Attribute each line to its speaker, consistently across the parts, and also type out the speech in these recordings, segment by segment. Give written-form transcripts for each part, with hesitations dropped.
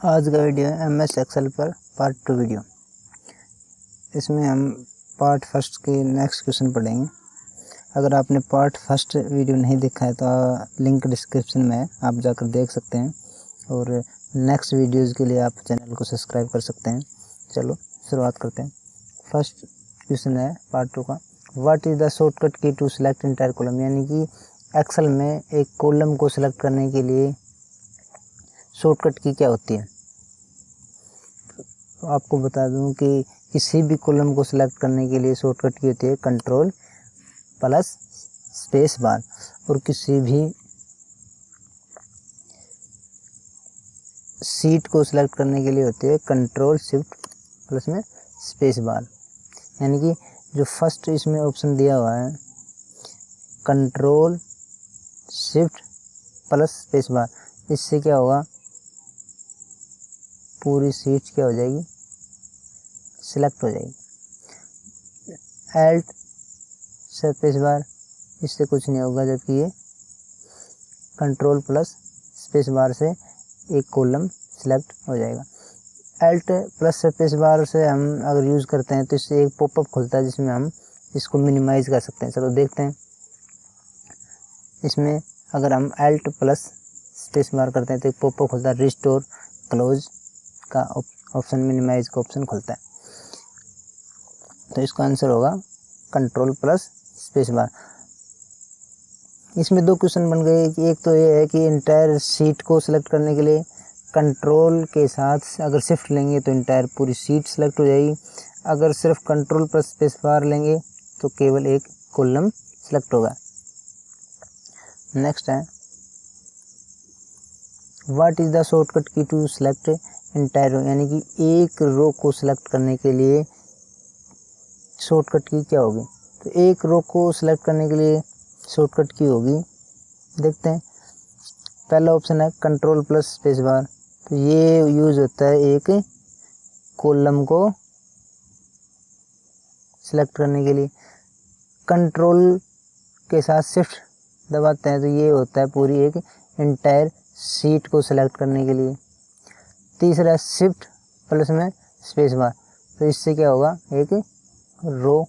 Speaker 1: आज का वीडियो है MS एक्सेल पर पार्ट 2 वीडियो। इसमें हम पार्ट फर्स्ट के नेक्स्ट क्वेश्चन पढ़ेंगे। अगर आपने पार्ट फर्स्ट वीडियो नहीं देखा है तो लिंक डिस्क्रिप्शन में है, आप जाकर देख सकते हैं। और नेक्स्ट वीडियोज़ के लिए आप चैनल को सब्सक्राइब कर सकते हैं। चलो शुरुआत करते हैं। फर्स्ट क्वेश्चन है पार्ट 2 का, what is the shortcut key to select entire column, यानी कि एक्सेल में एक कॉलम को सिलेक्ट करने के लिए शॉर्टकट की क्या होती है। तो आपको बता दूं कि किसी भी कॉलम को सिलेक्ट करने के लिए शॉर्टकट की होती है कंट्रोल प्लस स्पेस बार, और किसी भी सीट को सिलेक्ट करने के लिए होती है कंट्रोल शिफ्ट प्लस में स्पेस बार। यानी कि जो फर्स्ट इसमें ऑप्शन दिया हुआ है कंट्रोल शिफ्ट प्लस स्पेस बार, इससे क्या होगा, पूरी सीट क्या हो जाएगी, सिलेक्ट हो जाएगी। एल्ट स्पेस बार, इससे कुछ नहीं होगा, जबकि ये कंट्रोल प्लस स्पेस बार से एक कॉलम सिलेक्ट हो जाएगा। एल्ट प्लस स्पेस बार से हम अगर यूज़ करते हैं तो इससे एक पॉपअप खुलता है जिसमें हम इसको मिनिमाइज़ कर सकते हैं। चलो देखते हैं। इसमें अगर हम एल्ट प्लस स्पेस बार करते हैं तो एक पॉपअप खुलता है, रिस्टोर क्लोज का ऑप्शन, मिनिमाइज का ऑप्शन खुलता है। तो इसका आंसर होगा कंट्रोल प्लस स्पेस बार। इसमें दो क्वेश्चन बन गए कि एक तो ये है कि इंटायर सीट को सिलेक्ट करने के लिए कंट्रोल के साथ अगर शिफ्ट लेंगे तो इंटायर पूरी सीट सिलेक्ट हो जाएगी, अगर सिर्फ कंट्रोल प्लस स्पेस बार लेंगे तो केवल एक कॉलम सिलेक्ट होगा। नेक्स्ट है, what is the shortcut key to select entire रो, यानी कि एक रो को सिलेक्ट करने के लिए शॉर्टकट की क्या होगी। तो एक रो को सिलेक्ट करने के लिए शॉर्टकट की होगी, देखते हैं। पहला ऑप्शन है कंट्रोल प्लस स्पेस बार, तो ये यूज़ होता है एक कॉलम को सिलेक्ट करने के लिए। कंट्रोल के साथ शिफ्ट दबाते हैं तो ये होता है पूरी एक इंटायर सीट को सिलेक्ट करने के लिए। तीसरा शिफ्ट प्लस में स्पेस बार, तो इससे क्या होगा, एक रो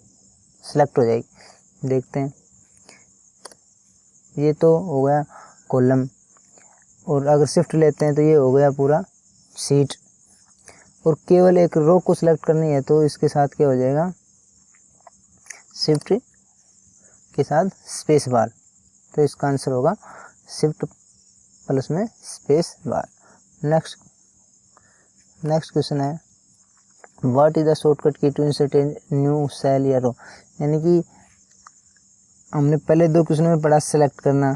Speaker 1: सिलेक्ट हो जाएगी। देखते हैं, ये तो हो गया कॉलम, और अगर शिफ्ट लेते हैं तो ये हो गया पूरा सीट, और केवल एक रो को सिलेक्ट करनी है तो इसके साथ क्या हो जाएगा, शिफ्ट के साथ स्पेस बार। तो इसका आंसर होगा शिफ्ट प्लस में स्पेस बार। नेक्स्ट क्वेश्चन है, what is the shortcut key to insert a new cell या रो, यानी कि हमने पहले दो क्वेश्चन में पढ़ा सेलेक्ट करना,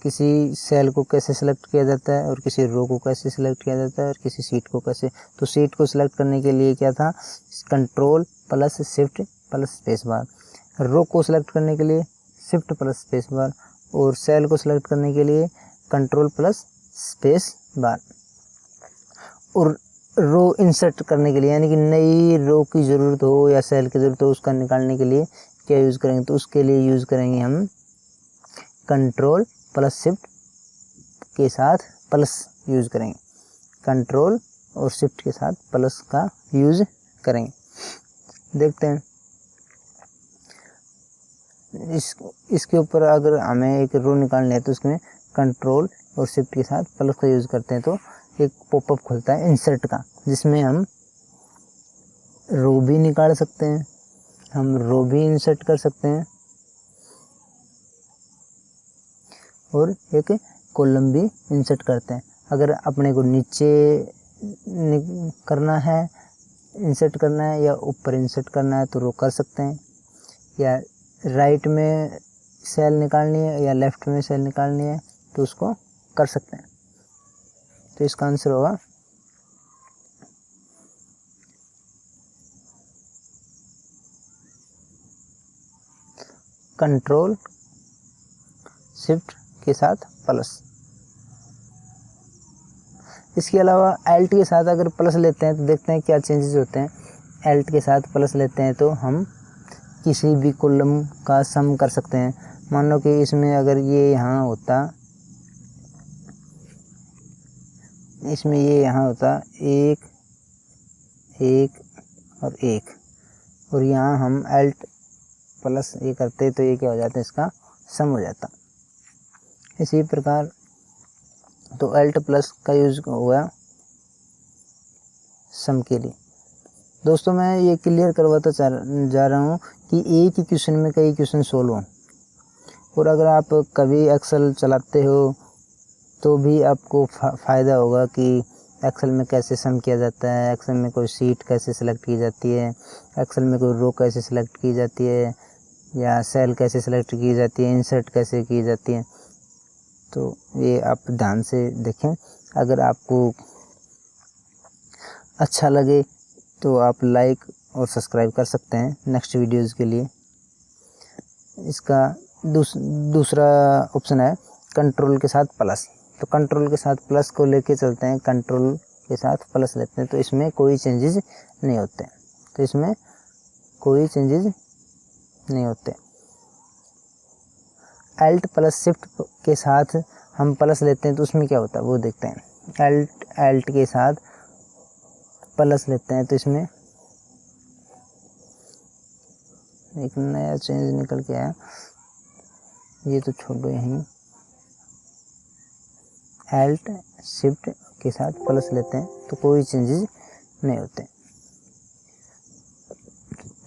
Speaker 1: किसी सेल को कैसे सिलेक्ट किया जाता है और किसी रो को कैसे सिलेक्ट किया जाता है और किसी सीट को कैसे। तो सीट को सिलेक्ट करने के लिए क्या था, control plus shift plus space bar, row को सिलेक्ट करने के लिए शिफ्ट प्लस स्पेस बार, और सेल को सिलेक्ट करने के लिए कंट्रोल प्लस स्पेस बार। और रो इंसर्ट करने के लिए, यानी कि नई रो की ज़रूरत हो या सेल की ज़रूरत हो, उसका निकालने के लिए क्या यूज़ करेंगे, तो उसके लिए यूज़ करेंगे हम कंट्रोल प्लस शिफ्ट के साथ प्लस यूज़ करेंगे, कंट्रोल और शिफ्ट के साथ प्लस का यूज़ करेंगे। देखते हैं, इसके ऊपर अगर हमें एक रो निकालनी है तो उसमें कंट्रोल और शिफ्ट के साथ प्लस का यूज़ करते हैं तो एक पॉपअप खुलता है इंसर्ट का, जिसमें हम रो भी निकाल सकते हैं, हम रो भी इंसर्ट कर सकते हैं, और एक कॉलम भी इंसर्ट करते हैं। अगर अपने को नीचे करना है, इंसर्ट करना है, या ऊपर इंसर्ट करना है तो रो कर सकते हैं, या राइट में सेल निकालनी है या लेफ़्ट में सेल निकालनी है तो उसको कर सकते हैं। तो इसका आंसर होगा कंट्रोल शिफ्ट के साथ प्लस। इसके अलावा एल्ट के साथ अगर प्लस लेते हैं तो देखते हैं क्या चेंजेस होते हैं। एल्ट के साथ प्लस लेते हैं तो हम किसी भी कॉलम का सम कर सकते हैं। मान लो कि इसमें अगर ये यहाँ होता इसमें ये यहाँ होता 1 1 और 1, और यहाँ हम अल्ट प्लस ये करते तो ये क्या हो जाता है, इसका सम हो जाता। इसी प्रकार तो अल्ट प्लस का यूज हुआ सम के लिए। दोस्तों मैं ये क्लियर करवाता जा रहा हूँ कि एक ही क्वेश्चन में कई क्वेश्चन सोल्व हों, और अगर आप कभी एक्सेल चलाते हो तो भी आपको फ़ायदा होगा कि एक्सेल में कैसे सम किया जाता है, एक्सेल में कोई सीट कैसे सिलेक्ट की जाती है, एक्सेल में कोई रो कैसे सिलेक्ट की जाती है, या सेल कैसे सिलेक्ट की जाती है, इंसर्ट कैसे की जाती है। तो ये आप ध्यान से देखें। अगर आपको अच्छा लगे तो आप लाइक और सब्सक्राइब कर सकते हैं नेक्स्ट वीडियोस के लिए। इसका दूसरा ऑप्शन है कंट्रोल के साथ प्लस। तो कंट्रोल के साथ प्लस को लेके चलते हैं, कंट्रोल के साथ प्लस लेते हैं तो इसमें कोई चेंजेस नहीं होते, तो इसमें कोई चेंजेस नहीं होते। अल्ट प्लस शिफ्ट के साथ हम प्लस लेते हैं तो उसमें क्या होता है वो देखते हैं। अल्ट के साथ प्लस लेते हैं तो इसमें एक नया चेंज निकल के आया, ये तो छोड़ो यहीं। अल्ट शिफ्ट के साथ प्लस लेते हैं तो कोई चेंजेस नहीं होते,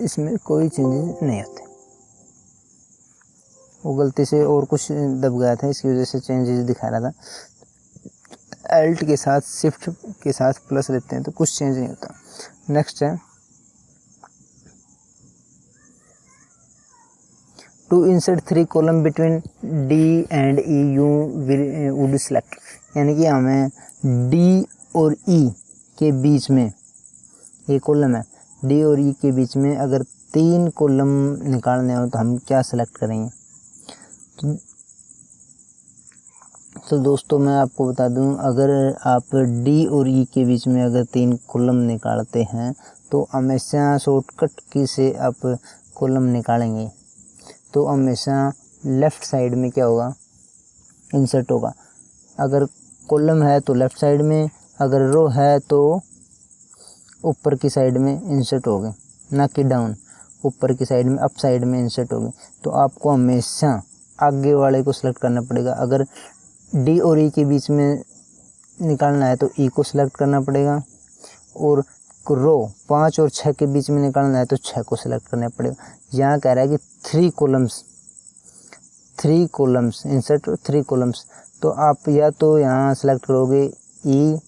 Speaker 1: इसमें कोई चेंजेस नहीं होते। वो गलती से और कुछ दब गया था, इसकी वजह से चेंजेस दिखा रहा था। अल्ट के साथ शिफ्ट के साथ प्लस लेते हैं तो कुछ चेंज नहीं होता। नेक्स्ट है to insert 3 column between D and E you would select, यानी कि हमें डी और ई के बीच में, ये कॉलम है, डी और ई के बीच में अगर 3 कॉलम निकालने हो तो हम क्या सेलेक्ट करेंगे। तो दोस्तों मैं आपको बता दूं, अगर आप डी और ई के बीच में अगर 3 कॉलम निकालते हैं तो हमेशा शॉर्टकट की से आप कॉलम निकालेंगे तो हमेशा लेफ़्ट साइड में क्या होगा, इंसर्ट होगा। अगर कॉलम है तो लेफ़्ट साइड में, अगर रो है तो ऊपर की साइड में इंसर्ट होगी, ना कि डाउन, ऊपर की साइड में, अप साइड में इंसर्ट होगी। तो आपको हमेशा आगे वाले को सिलेक्ट करना पड़ेगा। अगर डी और ई के बीच में निकालना है तो ई को सिलेक्ट करना पड़ेगा, और रो 5 और 6 के बीच में निकालना है तो 6 को सिलेक्ट करना पड़ेगा। यहाँ कह रहा है कि 3 कॉलम्स इंसर्ट 3 कॉलम्स, तो आप या तो यहाँ सेलेक्ट करोगे ई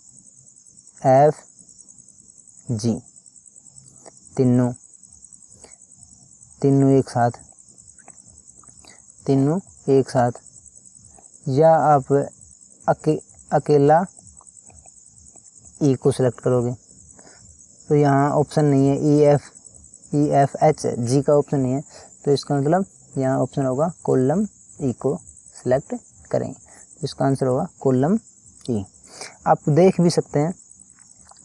Speaker 1: एफ जी, तीनों एक साथ, या आप अकेला ई को सिलेक्ट करोगे। तो यहाँ ऑप्शन नहीं है, ई एफ एच जी का ऑप्शन नहीं है, तो इसका मतलब यहाँ ऑप्शन होगा कॉलम ई को सिलेक्ट करेंगे, इसका आंसर होगा कॉलम ई। आप देख भी सकते हैं,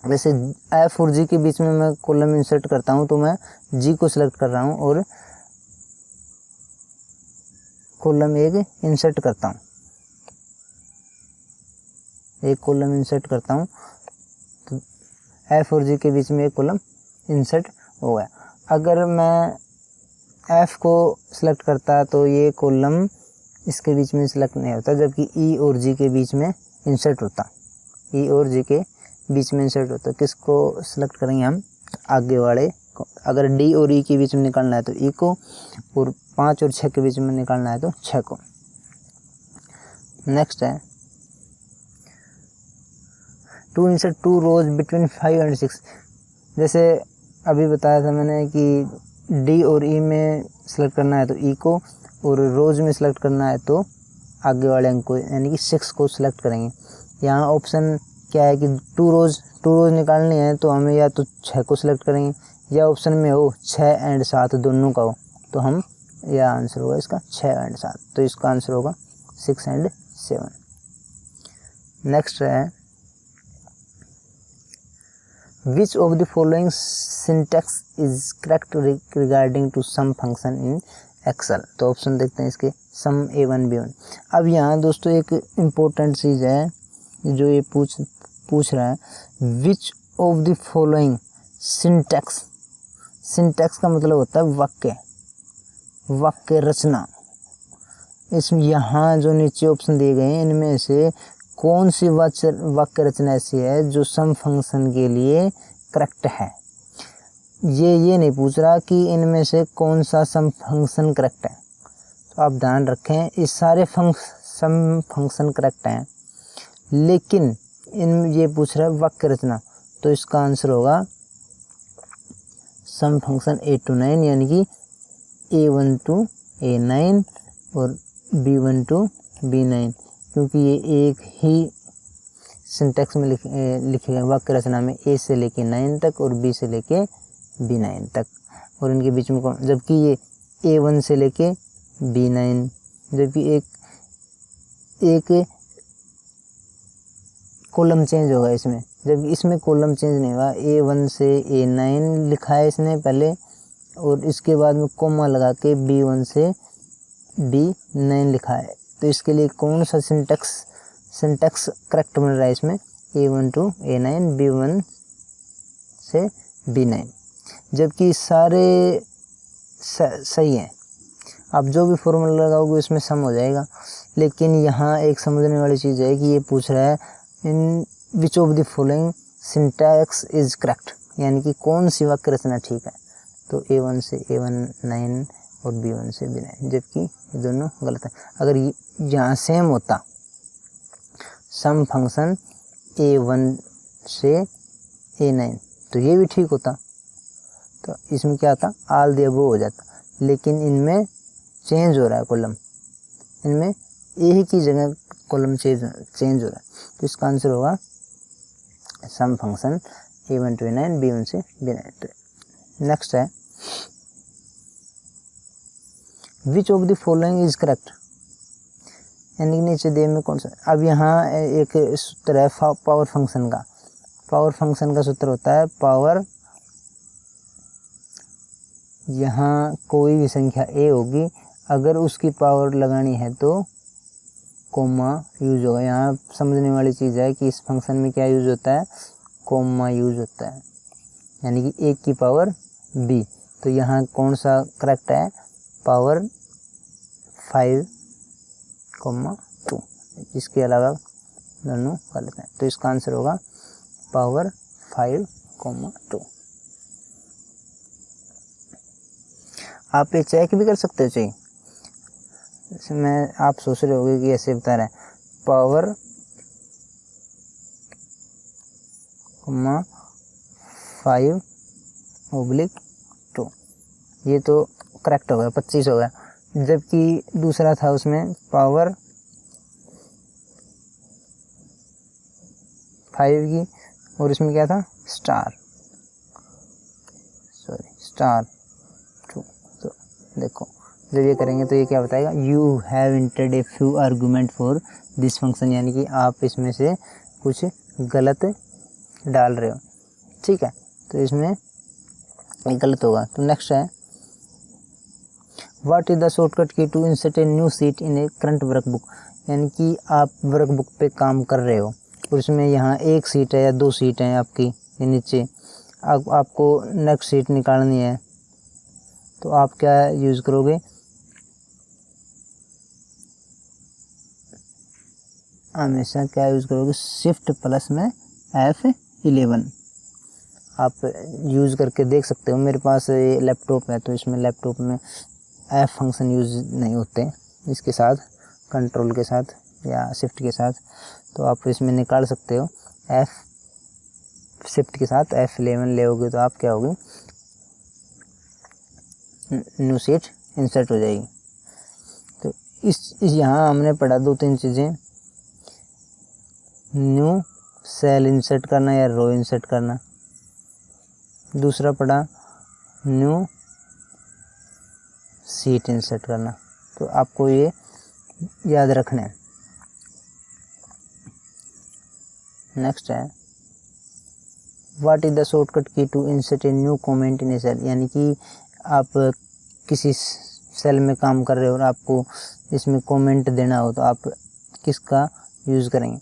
Speaker 1: वैसे एफ और जी के बीच में मैं कॉलम इंसर्ट करता हूँ तो मैं जी को सिलेक्ट कर रहा हूँ और कॉलम एक इंसर्ट करता हूँ, एक कॉलम इंसर्ट करता हूँ तो एफ और जी के बीच में एक कॉलम इंसर्ट हो गया। अगर मैं एफ को सिलेक्ट करता तो ये कॉलम इसके बीच में सिलेक्ट नहीं होता, जबकि ई और जी के बीच में इंसर्ट होता, ई और जी के बीच में इंसर्ट होता। किसको सिलेक्ट करेंगे हम, आगे वाले को। अगर डी और ई के बीच में निकालना है तो ई को, और 5 और 6 के बीच में निकालना है तो 6 को। नेक्स्ट है to insert 2 rows between 5 and 6। जैसे अभी बताया था मैंने कि डी और ई में सेलेक्ट करना है तो ई को, और रोज में सेलेक्ट करना है तो आगे वाले अंक को, यानी कि 6 को सिलेक्ट करेंगे। यहाँ ऑप्शन क्या है कि 2 रोज निकालनी है तो हमें या तो 6 को सिलेक्ट करेंगे, या ऑप्शन में हो 6 एंड 7 दोनों का हो तो हम, यह आंसर होगा इसका 6 एंड 7, तो इसका आंसर होगा 6 एंड 7। नेक्स्ट है which of the following syntax is correct regarding to sum function in Excel. तो ऑप्शन देखते हैं इसके, सम A1 B1। अब यहाँ दोस्तों एक इम्पोर्टेंट चीज़ है जो ये पूछ रहा है which of the following syntax, syntax का मतलब होता है वाक्य, वाक्य रचना। इसमें यहाँ जो नीचे ऑप्शन दिए गए हैं इनमें से कौन सी वाक्य रचना ऐसी है जो सम फंक्शन के लिए करेक्ट है। ये नहीं पूछ रहा कि इनमें से कौन सा सम फंक्शन करेक्ट है। तो आप ध्यान रखें इस सारे सम फंक्शन करेक्ट हैं, लेकिन इन ये पूछ रहा है वाक्य रचना, तो इसका आंसर होगा सम फंक्शन 8 to 9 यानी कि A1 to A9 और B1 to B9, क्योंकि ये एक ही सिंटैक्स में लिखे गए वाक्य रचना में A से लेके 9 तक और B से लेके B9 तक, और इनके बीच में कौन, जबकि ये A1 से लेके B9, जबकि एक कॉलम चेंज होगा इसमें, जबकि इसमें कॉलम चेंज नहीं हुआ। A1 से A9 लिखा है इसने पहले और इसके बाद में कॉमा लगा के B1 से B9 लिखा है। तो इसके लिए कौन सा सिंटैक्स करेक्ट बन रहा है इसमें, A1 to A9 B1 से B9, जबकि सारे सही हैं। आप जो भी फॉर्मूला लगाओगे उसमें सम हो जाएगा, लेकिन यहाँ एक समझने वाली चीज़ है कि ये पूछ रहा है in which of the following syntax is correct, यानी कि कौन सी वाक्य रचना ठीक है। तो A1 से A1 9 और B1 से B9, जबकि ये दोनों गलत है। अगर यहाँ सेम होता सम फंक्शन A1 से A9 तो ये भी ठीक होता, तो इसमें क्या आता ऑल द अबव हो जाता, लेकिन इनमें चेंज हो रहा है कॉलम, इनमें एक ही जगह कॉलम चेंज हो रहा है। तो इसका आंसर होगा सम function A1 to A9 B1 से B9। नेक्स्ट है which of the following is correct, यानी कि नीचे दिए में कौन सा। अब यहाँ एक सूत्र है पावर फंक्शन का। पावर फंक्शन का सूत्र होता है पावर, यहाँ कोई भी संख्या a होगी, अगर उसकी पावर लगानी है तो कोमा यूज होगा। यहाँ समझने वाली चीज़ है कि इस फंक्शन में क्या यूज होता है, कोमा यूज होता है, यानी कि 1 की पावर b। तो यहाँ कौन सा करेक्ट है, पावर 5,2, इसके अलावा दोनों गलत हैं। तो इसका आंसर होगा पावर 5,2। आप ये चेक भी कर सकते हो चाहिए, इसमें आप सोच रहे होंगे कि ऐसे बता रहा है पावर 5/2, ये तो करेक्ट हो गया, 25 हो गया, जबकि दूसरा था उसमें पावर 5 की और इसमें क्या था स्टार 2। तो देखो जब ये करेंगे तो ये क्या बताएगा, you have entered a few argument for this function, यानी कि आप इसमें से कुछ गलत डाल रहे हो, ठीक है, तो इसमें ये गलत होगा। तो नेक्स्ट है what is the shortcut key to insert a new sheet in a current workbook, यानी कि आप वर्कबुक पे काम कर रहे हो और इसमें यहाँ एक सीट है या 2 सीट हैं आपकी, ये नीचे आपको नेक्स्ट सीट निकालनी है, तो आप क्या यूज़ करोगे, हमेशा क्या यूज़ करोगे, शिफ्ट प्लस में F11 आप यूज़ करके देख सकते हो। मेरे पास ये लैपटॉप है तो इसमें लैपटॉप में F फंक्शन यूज़ नहीं होते, इसके साथ कंट्रोल के साथ या शिफ्ट के साथ, तो आप इसमें निकाल सकते हो। F शिफ्ट के साथ F11 लेओगे तो आप क्या होगी, न्यू सीट इंसर्ट हो जाएगी। तो इस यहाँ हमने पढ़ा 2-3 चीज़ें, न्यू सेल इंसर्ट करना या रो इंसर्ट करना, दूसरा पढ़ा न्यू सीट इंसर्ट करना, तो आपको ये याद रखना है। नेक्स्ट है what is the shortcut key to insert a new comment in a cell, यानी कि आप किसी सेल में काम कर रहे हो और आपको इसमें कमेंट देना हो तो आप किसका यूज़ करेंगे।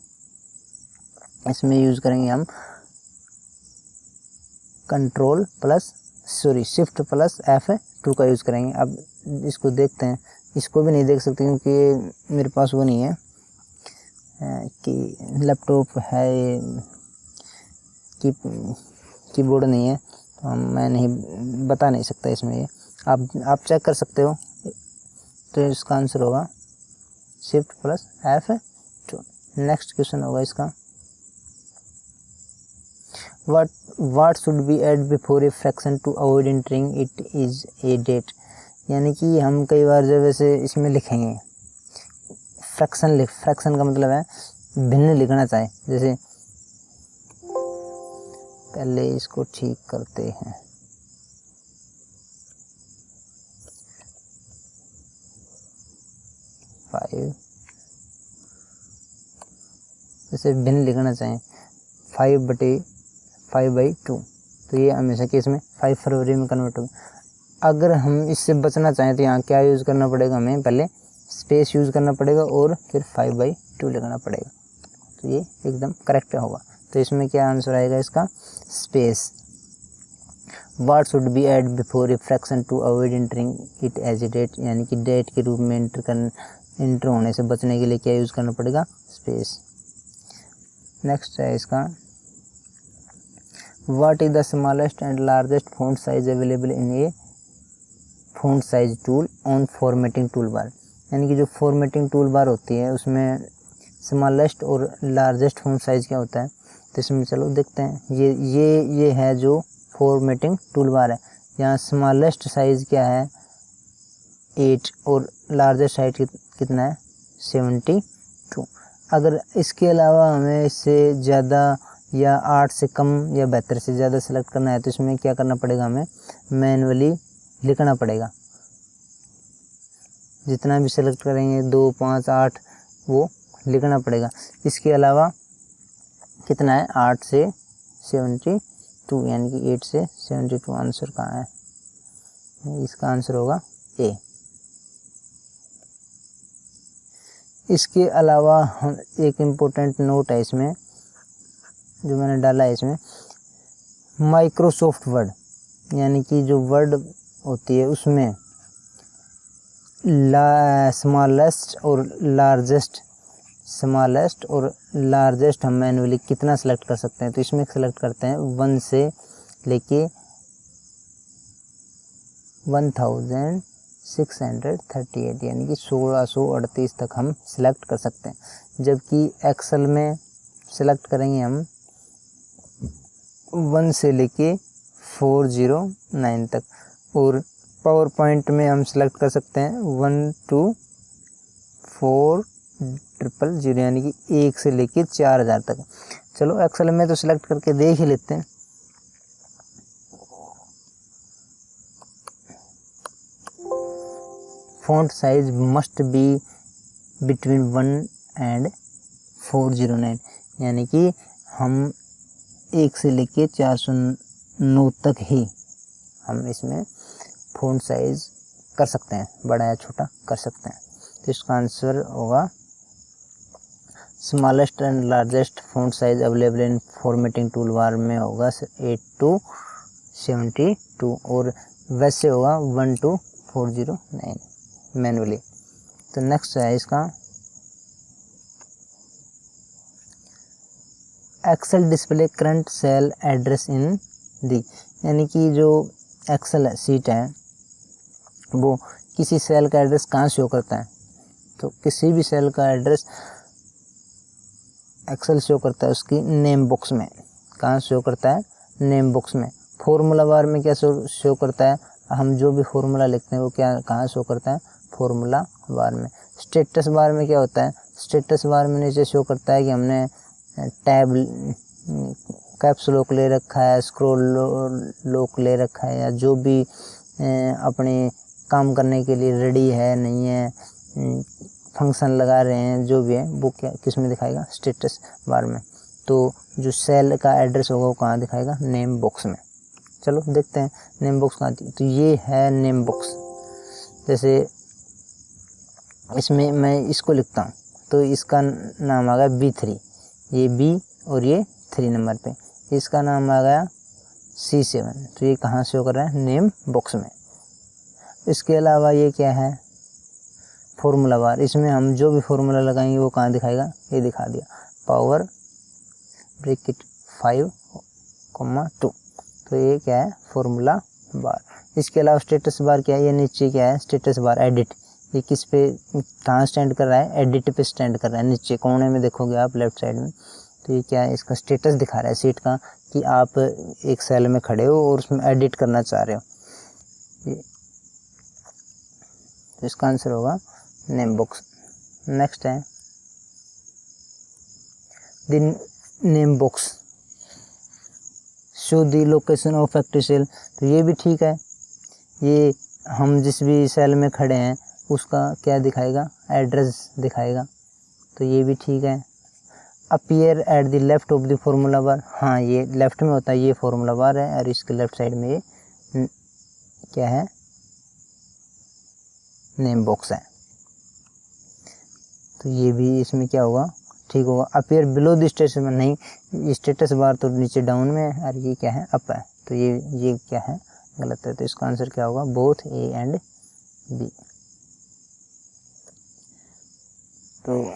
Speaker 1: इसमें यूज़ करेंगे हम शिफ्ट प्लस F2 का यूज़ करेंगे। अब इसको देखते हैं, इसको भी नहीं देख सकते क्योंकि मेरे पास वो नहीं है कि लैपटॉप है कि कीबोर्ड नहीं है, तो मैं नहीं बता नहीं सकता इसमें। ये आप चेक कर सकते हो। तो इसका आंसर होगा shift plus F2। Next question होगा इसका, what should be add before a fraction to avoid entering it is a date। यानी कि हम कई बार जब ऐसे इसमें लिखेंगे फ्रैक्शन का मतलब है भिन्न लिखना चाहे, जैसे पहले इसको ठीक करते हैं। जैसे भिन्न लिखना चाहें 5/2, तो ये हमेशा केस में 5 फरवरी में कन्वर्ट होगा। अगर हम इससे बचना चाहें तो यहाँ क्या यूज़ करना पड़ेगा, हमें पहले स्पेस यूज़ करना पड़ेगा और फिर 5/2 लिखना पड़ेगा, तो ये एकदम करेक्ट होगा। तो इसमें क्या आंसर आएगा इसका, space. What should be added before a fraction to avoid entering it as a date, यानी कि डेट के रूप में एंटर होने से बचने के लिए क्या यूज़ करना पड़ेगा, स्पेस। नेक्स्ट है इसका, what is the smallest and largest font size available in A font size tool on formatting tool bar. यानी कि जो फॉर्मेटिंग टूल बार होती है उसमें स्मॉलेस्ट और लार्जेस्ट फॉन्ट साइज क्या होता है, तो इसमें चलो देखते हैं। ये है जो फॉर्मेटिंग टूल बार है। यहाँ स्मॉलेस्ट साइज क्या है 8 और लार्जेस्ट साइज कितना है 72। अगर इसके अलावा हमें इससे ज़्यादा या 8 से कम या 72 से ज़्यादा सेलेक्ट करना है, तो इसमें क्या करना पड़ेगा, हमें मैनुअली लिखना पड़ेगा। जितना भी सेलेक्ट करेंगे 2, 5, 8 वो लिखना पड़ेगा। इसके अलावा कितना है 8 से 72, यानी कि 8 से 72 आंसर कहाँ है, इसका आंसर होगा ए। इसके अलावा हम एक इम्पोर्टेंट नोट है इसमें जो मैंने डाला है इसमें, माइक्रोसॉफ्ट वर्ड, यानी कि जो वर्ड होती है उसमें स्मॉलेस्ट और लार्जेस्ट हम मैनुअली कितना सेलेक्ट कर सकते हैं, तो इसमें सेलेक्ट करते हैं 1 से लेके 1638, यानी कि 1638 तक हम सिलेक्ट कर सकते हैं। जबकि एक्सेल में सिलेक्ट करेंगे हम 1 से लेके 409 तक, और पावर पॉइंट में हम सिलेक्ट कर सकते हैं 1 to 4000, यानी कि 1 से लेके 4000 तक। चलो एक्सेल में तो सिलेक्ट करके देख ही लेते हैं। Font size must be between 1 and 409, यानी कि हम 1 से लेके 409 तक ही हम इसमें फॉन्ट साइज कर सकते हैं, बड़ा या छोटा कर सकते हैं। तो इसका आंसर होगा smallest and largest font size available in formatting tool bar में होगा 8 to 72, और वैसे होगा 1 to 409 मैनुअली। तो नेक्स्ट है इसका, Excel display current cell address in the, यानी कि जो एक्सेल सीट है वो किसी सेल का एड्रेस कहाँ शो करता है, तो किसी भी सेल का एड्रेस एक्सेल शो करता है उसकी नेम बॉक्स में। कहाँ शो करता है, नेम बॉक्स में। फॉर्मूला बार में क्या शो करता है, हम जो भी फॉर्मूला लिखते हैं वो क्या कहाँ शो करता है, फॉर्मूला बार में। स्टेटस बार में क्या होता है, स्टेटस बार में नीचे शो करता है कि हमने टैब कैप्स लॉक ले रखा है, स्क्रॉल लॉक ले रखा है, या जो भी अपने काम करने के लिए रेडी है नहीं है, फंक्शन लगा रहे हैं, जो भी है वो क्या किस में दिखाएगा, स्टेटस बार में। तो जो सेल का एड्रेस होगा वो कहाँ दिखाएगा, नेम बॉक्स में। चलो देखते हैं नेम बॉक्स कहाँ, तो ये है नेम बॉक्स। जैसे इसमें मैं इसको लिखता हूँ तो इसका नाम आ गया B3, ये B और ये 3 नंबर पे। इसका नाम आ गया C7। तो ये कहाँ शो कर रहा है, नेम बॉक्स में। इसके अलावा ये क्या है, फॉर्मूला बार। इसमें हम जो भी फॉर्मूला लगाएंगे वो कहाँ दिखाएगा, ये दिखा दिया, पावर ब्रैकेट 5,2। तो ये क्या है, फॉर्मूला बार। इसके अलावा स्टेटस बार क्या है, ये नीचे क्या है, स्टेटस बार एडिट। ये किस पे कहाँ स्टैंड कर रहा है, एडिट पे स्टैंड कर रहा है, नीचे कोने में देखोगे आप लेफ्ट साइड में। तो ये क्या है, इसका स्टेटस दिखा रहा है सीट का, कि आप एक सेल में खड़े हो और उसमें एडिट करना चाह रहे हो। तो इसका आंसर होगा नेम बॉक्स। नेक्स्ट है the name box show the location of active cell. तो ये भी ठीक है, ये हम जिस भी सेल में खड़े हैं उसका क्या दिखाएगा, एड्रेस दिखाएगा। तो ये भी ठीक है। Appear at the left of the formula bar. हाँ, ये लेफ्ट में होता है, ये फॉर्मूला बार है और इसके लेफ्ट साइड में ये क्या है, नेम बॉक्स है। तो ये भी इसमें क्या होगा, ठीक होगा। Appear below the status bar, नहीं, स्टेटस बार तो नीचे डाउन में है और ये क्या है, अप है। तो ये क्या है, गलत है। तो इसका आंसर क्या होगा, बोथ ए एंड बी। तो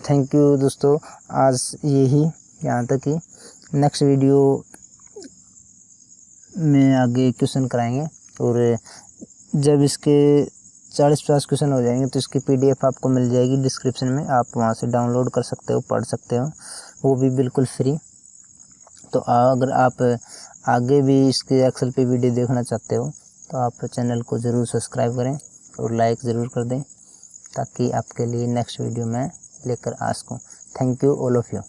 Speaker 1: थैंक यू दोस्तों, आज यही यहाँ तक ही। नेक्स्ट वीडियो में आगे क्वेश्चन कराएंगे, और जब इसके 40-50 क्वेश्चन हो जाएंगे तो इसकी PDF आपको मिल जाएगी डिस्क्रिप्शन में, आप वहाँ से डाउनलोड कर सकते हो, पढ़ सकते हो, वो भी बिल्कुल फ्री। तो अगर आप आगे भी इसके एक्सेल पे वीडियो देखना चाहते हो तो आप चैनल को ज़रूर सब्सक्राइब करें और लाइक ज़रूर कर दें, ताकि आपके लिए नेक्स्ट वीडियो मैं लेकर आ सकूँ। Thank you all of you.